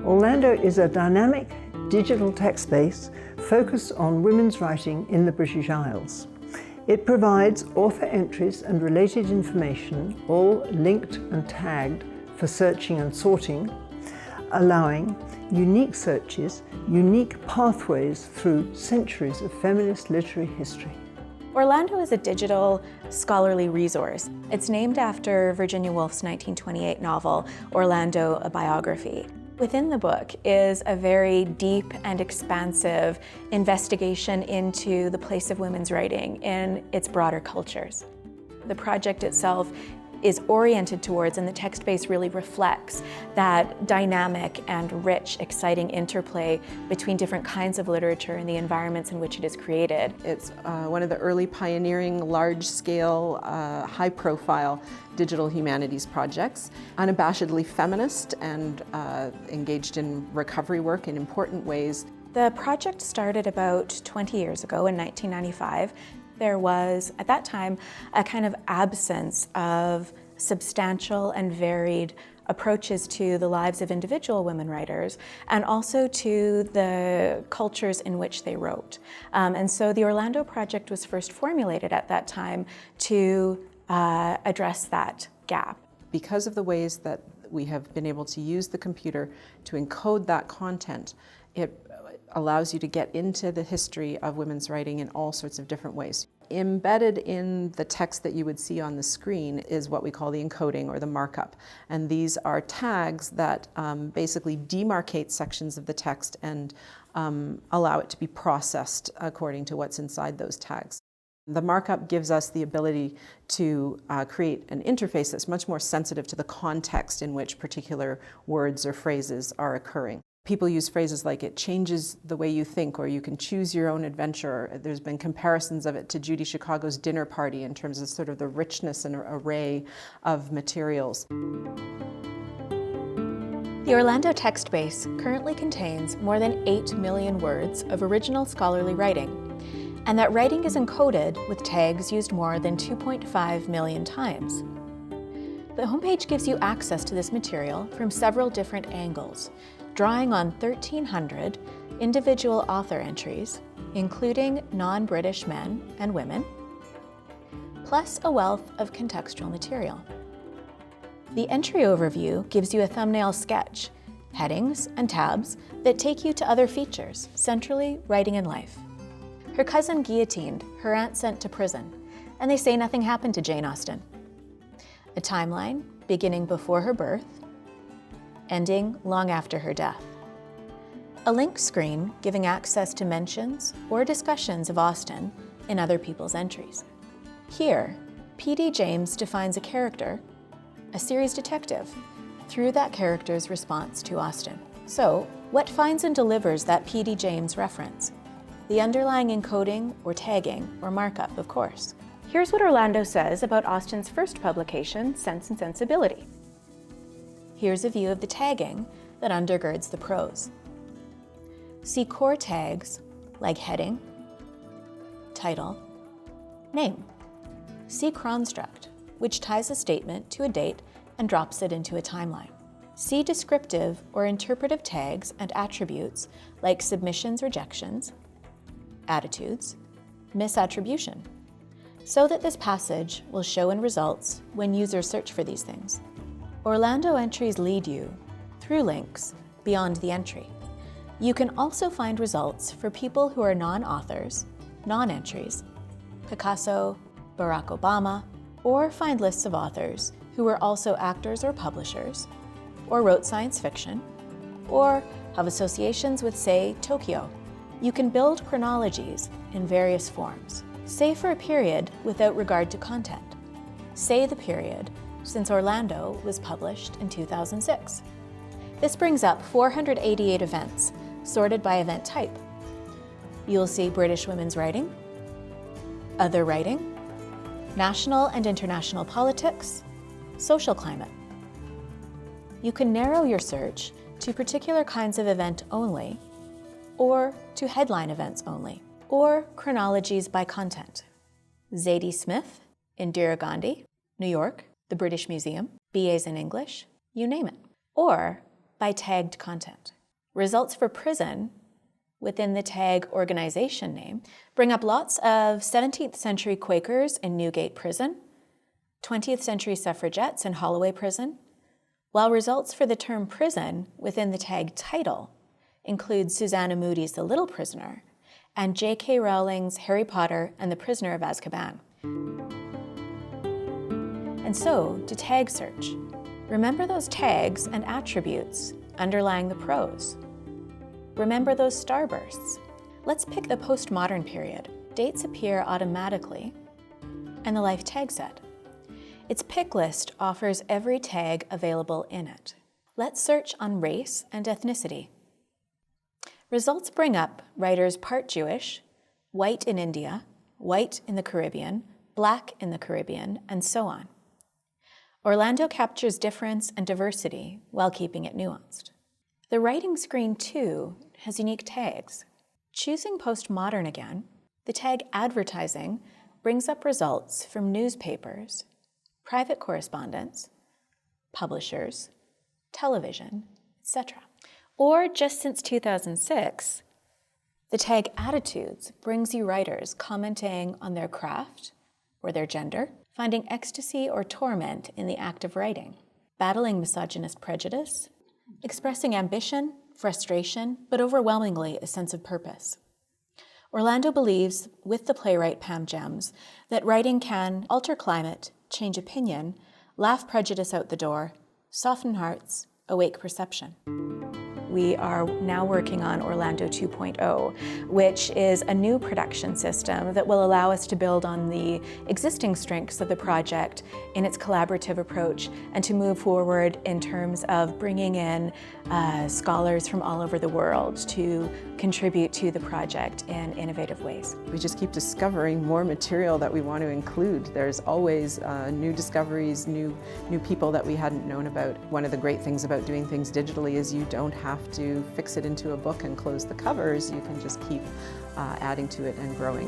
Orlando is a dynamic digital text base focused on women's writing in the British Isles. It provides author entries and related information, all linked and tagged for searching and sorting, allowing unique searches, unique pathways through centuries of feminist literary history. Orlando is a digital scholarly resource. It's named after Virginia Woolf's 1928 novel, Orlando, a Biography. Within the book is a very deep and expansive investigation into the place of women's writing in its broader cultures. The project itself is oriented towards, and the text base really reflects, that dynamic and rich, exciting interplay between different kinds of literature and the environments in which it is created. It's one of the early pioneering, large-scale, high-profile digital humanities projects, unabashedly feminist and engaged in recovery work in important ways. The project started about 20 years ago in 1995. There was, at that time, a kind of absence of substantial and varied approaches to the lives of individual women writers and also to the cultures in which they wrote. And so the Orlando Project was first formulated at that time to address that gap. Because of the ways that we have been able to use the computer to encode that content, it allows you to get into the history of women's writing in all sorts of different ways. Embedded in the text that you would see on the screen is what we call the encoding or the markup. And these are tags that basically demarcate sections of the text and allow it to be processed according to what's inside those tags. The markup gives us the ability to create an interface that's much more sensitive to the context in which particular words or phrases are occurring. People use phrases like "it changes the way you think," or "you can choose your own adventure." There's been comparisons of it to Judy Chicago's Dinner Party in terms of sort of the richness and array of materials. The Orlando text base currently contains more than 8 million words of original scholarly writing, and that writing is encoded with tags used more than 2.5 million times. The homepage gives you access to this material from several different angles, drawing on 1,300 individual author entries, including non-British men and women, plus a wealth of contextual material. The entry overview gives you a thumbnail sketch, headings, and tabs that take you to other features, centrally writing and life. Her cousin guillotined, her aunt sent to prison, and they say nothing happened to Jane Austen. A timeline beginning before her birth, ending long after her death. A link screen giving access to mentions or discussions of Austen in other people's entries. Here, P.D. James defines a character, a series detective, through that character's response to Austen. So, what finds and delivers that P.D. James reference? The underlying encoding or tagging or markup, of course. Here's what Orlando says about Austen's first publication, Sense and Sensibility. Here's a view of the tagging that undergirds the prose. See core tags like heading, title, name. See construct, which ties a statement to a date and drops it into a timeline. See descriptive or interpretive tags and attributes like submissions, rejections, attitudes, misattribution, so that this passage will show in results when users search for these things. Orlando entries lead you, through links, beyond the entry. You can also find results for people who are non-authors, non-entries, Picasso, Barack Obama, or find lists of authors who were also actors or publishers, or wrote science fiction, or have associations with, say, Tokyo. You can build chronologies in various forms. Say for a period without regard to content. Say the period since Orlando was published in 2006. This brings up 488 events, sorted by event type. You'll see British women's writing, other writing, national and international politics, social climate. You can narrow your search to particular kinds of event only, or to headline events only, or chronologies by content. Zadie Smith, Indira Gandhi, New York, the British Museum, BAs in English, you name it. Or by tagged content. Results for prison within the tag organization name bring up lots of 17th century Quakers in Newgate Prison, 20th century suffragettes in Holloway Prison, while results for the term prison within the tag title include Susanna Moody's The Little Prisoner and J.K. Rowling's Harry Potter and the Prisoner of Azkaban. And so, to tag search, remember those tags and attributes underlying the prose. Remember those starbursts. Let's pick the postmodern period. Dates appear automatically, and the Life tag set. Its pick list offers every tag available in it. Let's search on race and ethnicity. Results bring up writers part Jewish, white in India, white in the Caribbean, black in the Caribbean, and so on. Orlando captures difference and diversity while keeping it nuanced. The writing screen, too, has unique tags. Choosing postmodern again, the tag advertising brings up results from newspapers, private correspondence, publishers, television, etc. Or just since 2006, the tag attitudes brings you writers commenting on their craft or their gender, finding ecstasy or torment in the act of writing, battling misogynist prejudice, expressing ambition, frustration, but overwhelmingly a sense of purpose. Orlando believes, with the playwright Pam Gems, that writing can alter climate, change opinion, laugh prejudice out the door, soften hearts, awake perception. We are now working on Orlando 2.0, which is a new production system that will allow us to build on the existing strengths of the project in its collaborative approach and to move forward in terms of bringing in scholars from all over the world to contribute to the project in innovative ways. We just keep discovering more material that we want to include. There's always new discoveries, new people that we hadn't known about. One of the great things about doing things digitally is you don't have to fix it into a book and close the covers. You can just keep adding to it and growing.